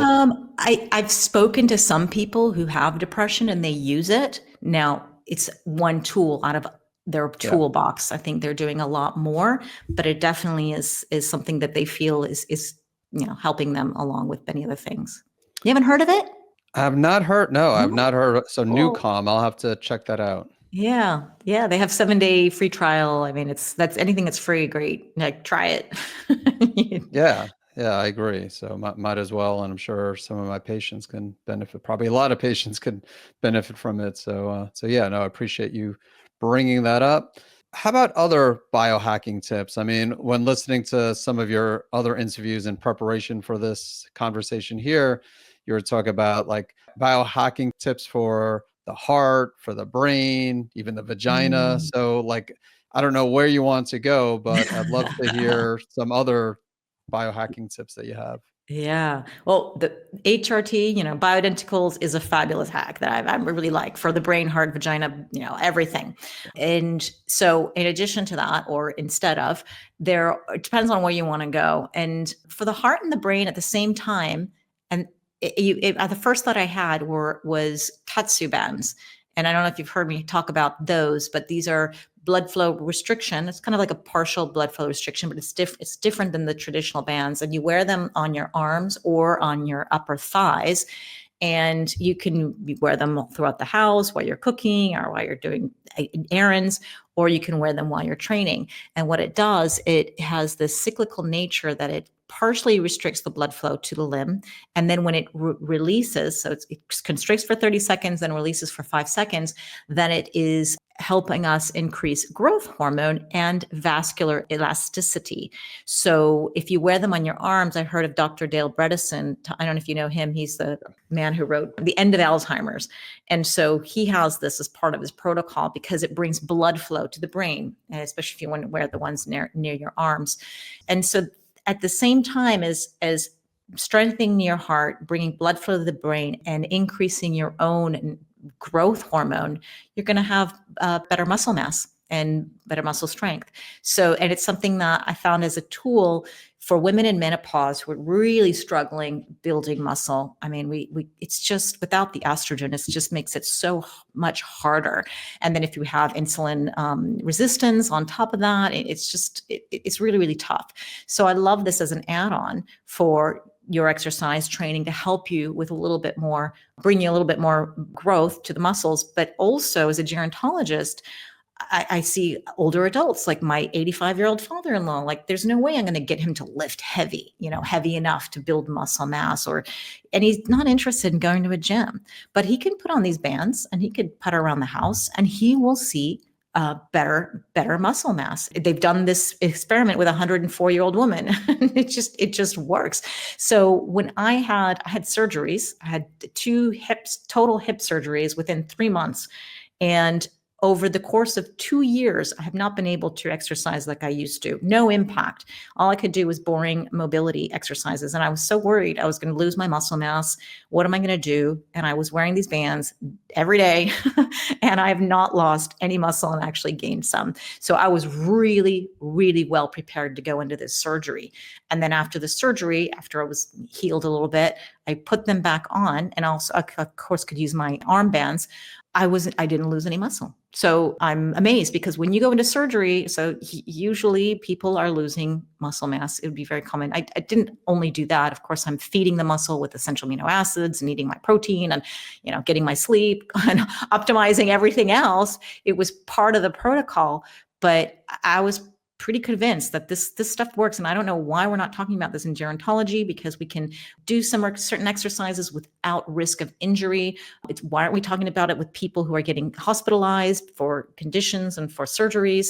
I've spoken to some people who have depression and they use it. Now, it's one tool out of their Yeah. toolbox. I think they're doing a lot more, but it definitely is something that they feel is helping them along with many other things. You haven't heard of it? I have not heard. No, I've No? not heard. So Cool. Newcom, I'll have to check that out. Yeah. Yeah. They have 7-day free trial. I mean, that's anything that's free. Great. Like try it. Yeah, yeah, I agree. So might as well, and I'm sure some of my patients can benefit. Probably a lot of patients can benefit from it. So yeah, no, I appreciate you bringing that up. How about other biohacking tips? I mean, when listening to some of your other interviews in preparation for this conversation here, you were talking about like biohacking tips for the heart, for the brain, even the vagina. Mm. So like, I don't know where you want to go, but I'd love to hear some other biohacking tips that you have. Yeah. Well, the HRT, Bioidenticals is a fabulous hack that I really like for the brain, heart, vagina, everything. And so in addition to that, or instead of, it depends on where you want to go. And for the heart and the brain at the same time, and the first thought I had was Tatsu bands. And I don't know if you've heard me talk about those, but these are blood flow restriction. It's kind of like a partial blood flow restriction, but it's different than the traditional bands. And you wear them on your arms or on your upper thighs. And you can wear them throughout the house while you're cooking or while you're doing errands, or you can wear them while you're training. And what it does, it has this cyclical nature that it partially restricts the blood flow to the limb. And then when it releases, so it constricts for 30 seconds, then releases for 5 seconds, then it is helping us increase growth hormone and vascular elasticity. So if you wear them on your arms, I heard of Dr. Dale Bredesen. I don't know if you know him. He's the man who wrote The End of Alzheimer's. And so he has this as part of his protocol because it brings blood flow to the brain, and especially if you want to wear the ones near your arms. And so at the same time as strengthening your heart, bringing blood flow to the brain, and increasing your own growth hormone, you're going to have better muscle mass and better muscle strength. So, and it's something that I found as a tool for women in menopause who are really struggling building muscle. I mean, it's just without the estrogen, it just makes it so much harder. And then if you have insulin resistance on top of that, it's really, really tough. So I love this as an add-on for your exercise training to help you with bring you a little bit more growth to the muscles. But also as a gerontologist, I see older adults like my 85-year-old father-in-law, like there's no way I'm going to get him to lift heavy enough to build muscle mass, and he's not interested in going to a gym, but he can put on these bands and he could putter around the house and he will see better muscle mass. They've done this experiment with a 104-year-old woman. It just works. So when I had surgeries, I had 2 total hip surgeries within 3 months. And over the course of 2 years, I have not been able to exercise like I used to. No impact. All I could do was boring mobility exercises. And I was so worried I was going to lose my muscle mass. What am I going to do? And I was wearing these bands every day and I have not lost any muscle and actually gained some. So I was really, really well prepared to go into this surgery. And then after the surgery, after I was healed a little bit, I put them back on and also, of course, could use my armbands. I didn't lose any muscle. So I'm amazed because when you go into surgery, so usually people are losing muscle mass. It would be very common. I didn't only do that. Of course, I'm feeding the muscle with essential amino acids and eating my protein and, getting my sleep and optimizing everything else. It was part of the protocol, but I was pretty convinced that this stuff works. And I don't know why we're not talking about this in gerontology, because we can do certain exercises without risk of injury. Why aren't we talking about it with people who are getting hospitalized for conditions and for surgeries?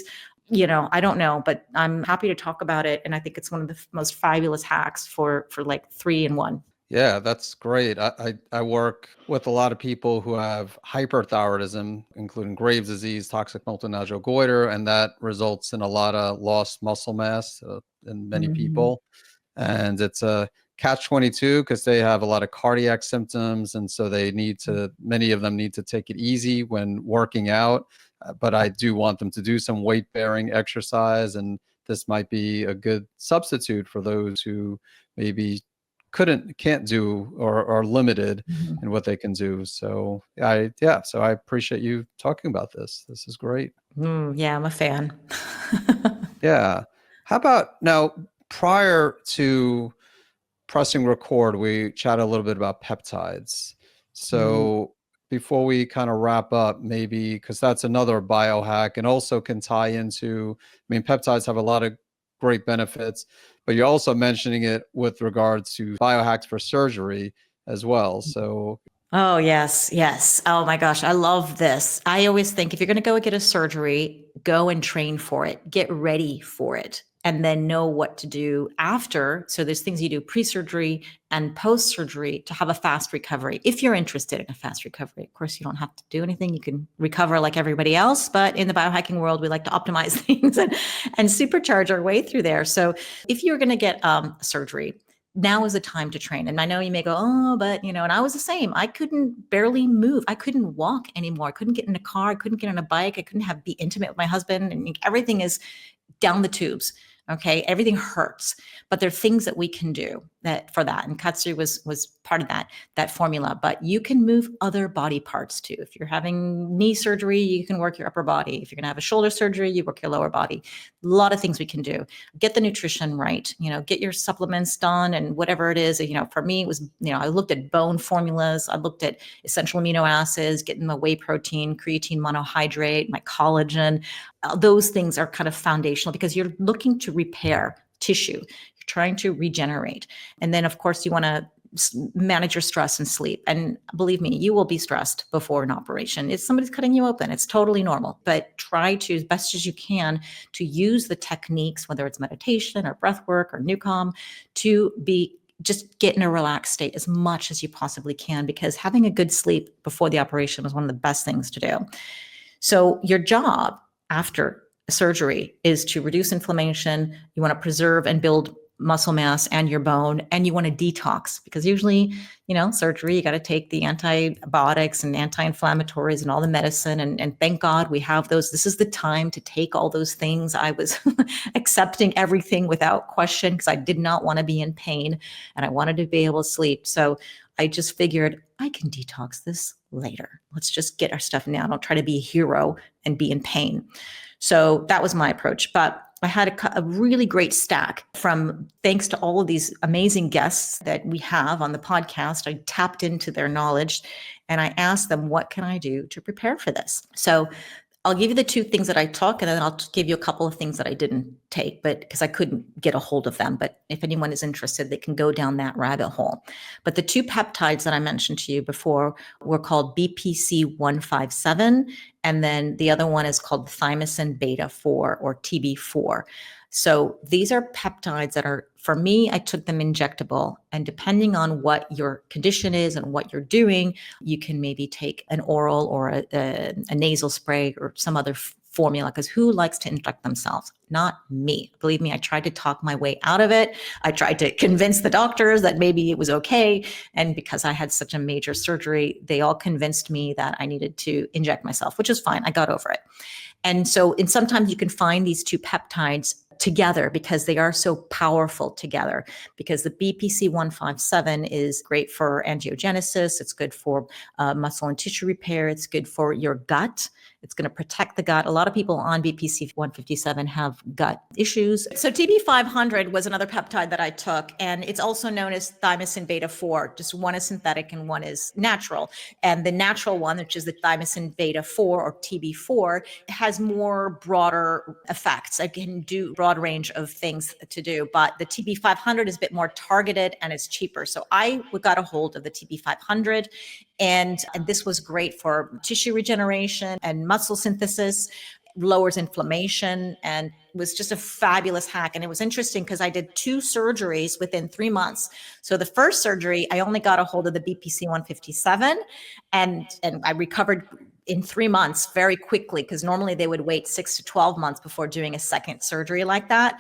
I don't know, but I'm happy to talk about it. And I think it's one of the most fabulous hacks for like 3-in-1. Yeah, that's great. I work with a lot of people who have hyperthyroidism, including Graves' disease, toxic multinodular goiter, and that results in a lot of lost muscle mass in many Mhm. people. And it's a catch-22 because they have a lot of cardiac symptoms, and so many of them need to take it easy when working out. But I do want them to do some weight-bearing exercise, and this might be a good substitute for those who maybe can't do or are limited Mhm. in what they can do. So so I appreciate you talking about this. This is great. Yeah, I'm a fan. Yeah. How about now, prior to pressing record, we chatted a little bit about peptides. Mm. So before we kind of wrap up, maybe because that's another biohack and also can tie into, I mean, peptides have a lot of great benefits, but you're also mentioning it with regards to biohacks for surgery as well. So Oh, yes, yes. Oh my gosh, I love this. I always think if you're going to go get a surgery, go and train for it, get ready for it, and then know what to do after. So there's things you do pre-surgery and post-surgery to have a fast recovery. If you're interested in a fast recovery, of course, you don't have to do anything. You can recover like everybody else, but in the biohacking world, we like to optimize things and supercharge our way through there. So if you're going to get surgery, now is the time to train. And I know you may go, oh, but and I was the same. I couldn't barely move. I couldn't walk anymore. I couldn't get in a car. I couldn't get on a bike. I couldn't be intimate with my husband. And everything is down the tubes. Okay. Everything hurts, but there are things that we can do for that. And Tatsu was part of that formula, but you can move other body parts too. If you're having knee surgery, you can work your upper body. If you're going to have a shoulder surgery, you work your lower body. A lot of things we can do. Get the nutrition right, get your supplements done and whatever it is, for me, it was, I looked at bone formulas. I looked at essential amino acids, getting my whey protein, creatine monohydrate, my collagen. Those things are kind of foundational because you're looking to repair tissue. You're trying to regenerate. And then, of course, you want to manage your stress and sleep. And believe me, you will be stressed before an operation. If somebody's cutting you open, it's totally normal. But try to, as best as you can, to use the techniques, whether it's meditation or breathwork or Newcom, to just get in a relaxed state as much as you possibly can, because having a good sleep before the operation is one of the best things to do. So your job after surgery is to reduce inflammation. You want to preserve and build muscle mass and your bone, and you want to detox, because usually, surgery, you got to take the antibiotics and anti-inflammatories and all the medicine. And thank God we have those. This is the time to take all those things. I was accepting everything without question because I did not want to be in pain and I wanted to be able to sleep. So I just figured I can detox this later. Let's just get our stuff now. Don't try to be a hero and be in pain. So that was my approach. But I had a really great stack from, thanks to all of these amazing guests that we have on the podcast. I tapped into their knowledge and I asked them, what can I do to prepare for this? So I'll give you the two things that I took, and then I'll give you a couple of things that I didn't take, but because I couldn't get a hold of them. But if anyone is interested, they can go down that rabbit hole. But the two peptides that I mentioned to you before were called BPC-157, and then the other one is called thymosin beta 4 or TB4. So these are peptides that are, for me, I took them injectable, and depending on what your condition is and what you're doing, you can maybe take an oral or a nasal spray or some other formula, because who likes to inject themselves? Not me. Believe me, I tried to talk my way out of it. I tried to convince the doctors that maybe it was okay. And because I had such a major surgery, they all convinced me that I needed to inject myself, which is fine. I got over it. And so, and sometimes you can find these two peptides together because they are so powerful together, because the BPC-157 is great for angiogenesis. It's good for muscle and tissue repair. It's good for your gut. It's going to protect the gut. A lot of people on BPC-157 have gut issues. So TB500 was another peptide that I took, and it's also known as thymosin beta 4. Just one is synthetic and one is natural. And the natural one, which is the thymosin beta 4 or TB4, has more broader effects. I can do a broad range of things to do, but the TB500 is a bit more targeted and it's cheaper. So I got a hold of the TB500, and this was great for tissue regeneration and muscle synthesis. lowers inflammation, and was just a fabulous hack. And it was interesting because I did 2 surgeries within 3 months. So the first surgery, I only got a hold of the BPC 157, and I recovered in 3 months very quickly, because normally they would wait 6 to 12 months before doing a second surgery like that.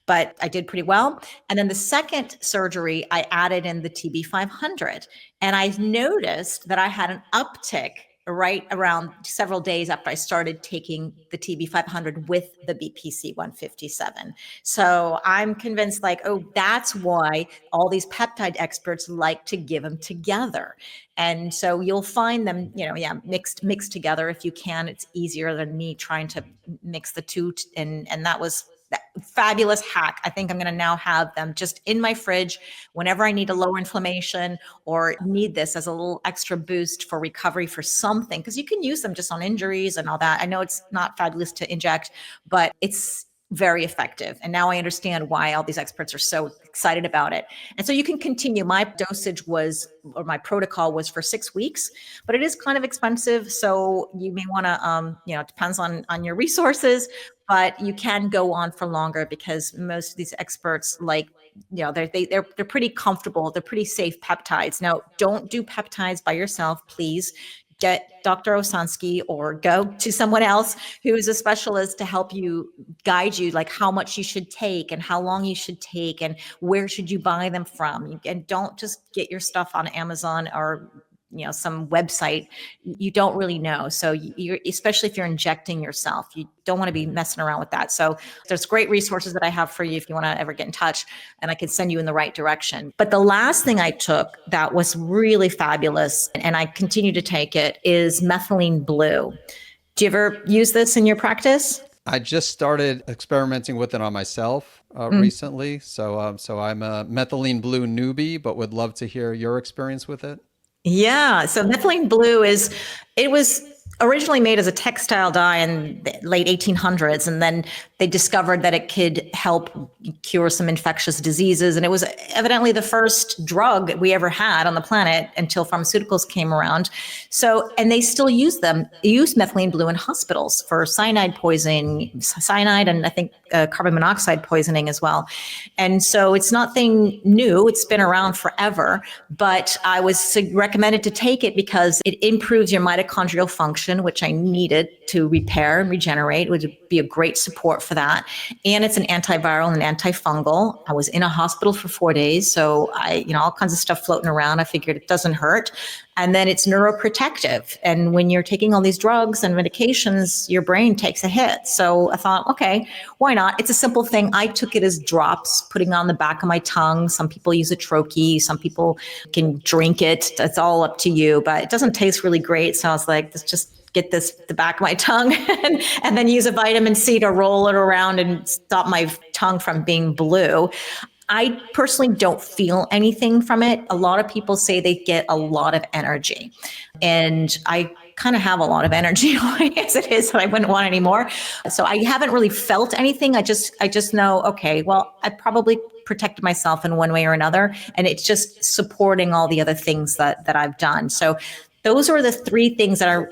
But I did pretty well. And then the second surgery, I added in the TB 500. And I noticed that I had an uptick right around several days after I started taking the TB 500 with the BPC 157. So I'm convinced, like, oh, that's why all these peptide experts like to give them together. And so you'll find them, mixed together if you can. It's easier than me trying to mix the two. And that was fabulous hack. I think I'm going to now have them just in my fridge whenever I need a lower inflammation or need this as a little extra boost for recovery for something, because you can use them just on injuries and all that. I know it's not fabulous to inject, but it's very effective. And now I understand why all these experts are so excited about it. And so you can continue. My dosage was, or my protocol was, for 6 weeks, but it is kind of expensive. So you may want to, it depends on your resources, but you can go on for longer, because most of these experts, like, they're pretty comfortable. They're pretty safe peptides. Now, don't do peptides by yourself, please. Get Dr. Osansky or go to someone else who is a specialist to help you, guide you, like how much you should take and how long you should take and where should you buy them from. And don't just get your stuff on Amazon or some website. You don't really know. So you're, especially if you're injecting yourself, you don't want to be messing around with that. So there's great resources that I have for you if you want to ever get in touch, and I can send you in the right direction. But the last thing I took that was really fabulous, and I continue to take it, is methylene blue. Do you ever use this in your practice? I just started experimenting with it on myself recently. So I'm a methylene blue newbie, but would love to hear your experience with it. Yeah. So methylene blue it was originally made as a textile dye in the late 1800s. And then they discovered that it could help cure some infectious diseases. And it was evidently the first drug we ever had on the planet until pharmaceuticals came around. So, and they still use methylene blue in hospitals for cyanide poisoning, and I think carbon monoxide poisoning as well. And so it's nothing new. It's been around forever, but I was recommended to take it because it improves your mitochondrial function, which I needed to repair and regenerate. It would be a great support for that. And it's an antiviral and antifungal. I was in a hospital for 4 days. So all kinds of stuff floating around. I figured it doesn't hurt. And then it's neuroprotective. And when you're taking all these drugs and medications, your brain takes a hit. So I thought, okay, why not? It's a simple thing. I took it as drops, putting on the back of my tongue. Some people use a troche. Some people can drink it. That's all up to you, but it doesn't taste really great. So I was like, let's just get the back of my tongue and then use a vitamin C to roll it around and stop my tongue from being blue. I personally don't feel anything from it. A lot of people say they get a lot of energy, and I kind of have a lot of energy as it is, so I wouldn't want any more. So I haven't really felt anything. I just know, okay, well, I probably protected myself in one way or another, and it's just supporting all the other things that I've done. So those are the 3 things that I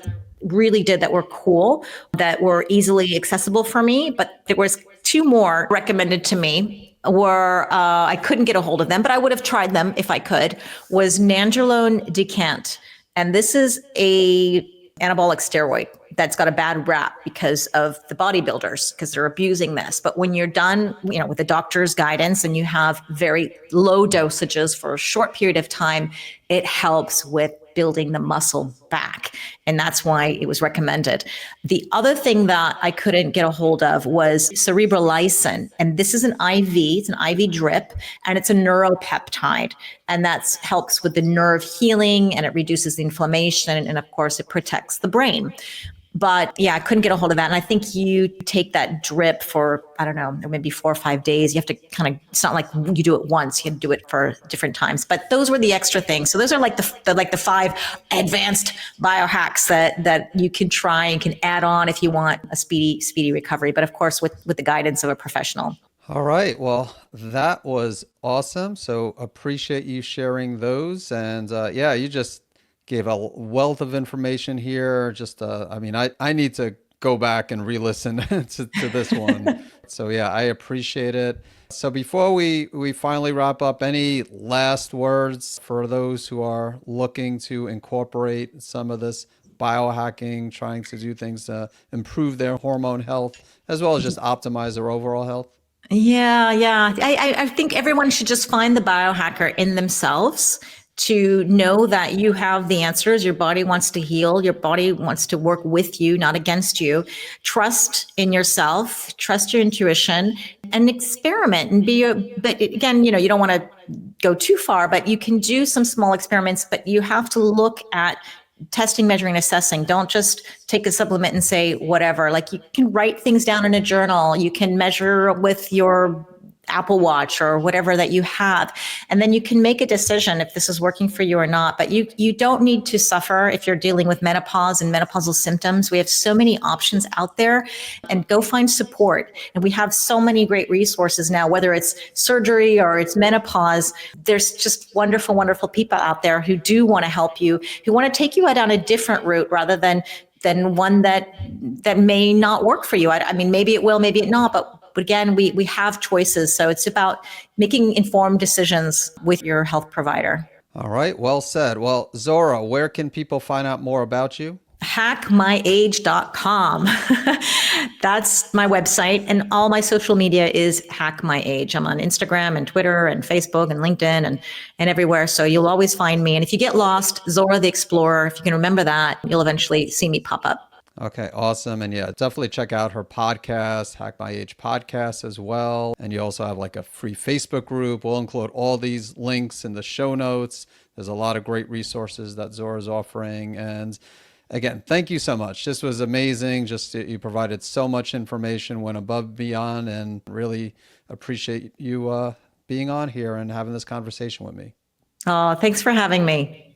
really did that were cool, that were easily accessible for me. But there was 2 more recommended to me where I couldn't get a hold of them, but I would have tried them if I could, was nandrolone decant. And this is a anabolic steroid that's got a bad rap because of the bodybuilders, because they're abusing this. But when you're done, with the doctor's guidance and you have very low dosages for a short period of time, it helps with building the muscle back. And that's why it was recommended. The other thing that I couldn't get a hold of was cerebrolysin. And this is an IV, it's an IV drip, and it's a neuropeptide. And that helps with the nerve healing, and it reduces the inflammation. And of course, it protects the brain. But yeah, I couldn't get a hold of that. And I think you take that drip for, I don't know, maybe 4 or 5 days. You have to it's not like you do it once, you have to do it for different times. But those were the extra things. So those are like the 5 advanced biohacks that you can try and can add on if you want a speedy recovery. But of course, with the guidance of a professional. All right. Well, that was awesome. So appreciate you sharing those. And you just gave a wealth of information here. Just, I need to go back and re-listen to this one. So yeah, I appreciate it. So before we finally wrap up, any last words for those who are looking to incorporate some of this biohacking, trying to do things to improve their hormone health, as well as just optimize their overall health? Yeah. I think everyone should just find the biohacker in themselves to know that you have the answers. Your body wants to heal. Your body wants to work with you, not against you. Trust in yourself, trust your intuition, and experiment and but again, you don't want to go too far, but you can do some small experiments, but you have to look at testing, measuring, assessing. Don't just take a supplement and say whatever. Like, you can write things down in a journal. You can measure with your Apple Watch or whatever that you have. And then you can make a decision if this is working for you or not. But you don't need to suffer if you're dealing with menopause and menopausal symptoms. We have so many options out there, and go find support. And we have so many great resources now, whether it's surgery or it's menopause. There's just wonderful, wonderful people out there who do want to help you, who want to take you down a different route rather than one that may not work for you. I mean, maybe it will, maybe it not, but again, we have choices. So it's about making informed decisions with your health provider. All right. Well said. Well, Zora, where can people find out more about you? hackmyage.com. That's my website, and all my social media is Hack My Age. I'm on Instagram and Twitter and Facebook and LinkedIn and everywhere. So you'll always find me. And if you get lost, Zora the Explorer, if you can remember that, you'll eventually see me pop up. Okay, awesome. And yeah, definitely check out her podcast, Hack My Age podcast as well. And you also have like a free Facebook group. We'll include all these links in the show notes. There's a lot of great resources that Zora's offering. And again, thank you so much. This was amazing. You provided so much information, went above and beyond, and really appreciate you being on here and having this conversation with me. Oh, thanks for having me.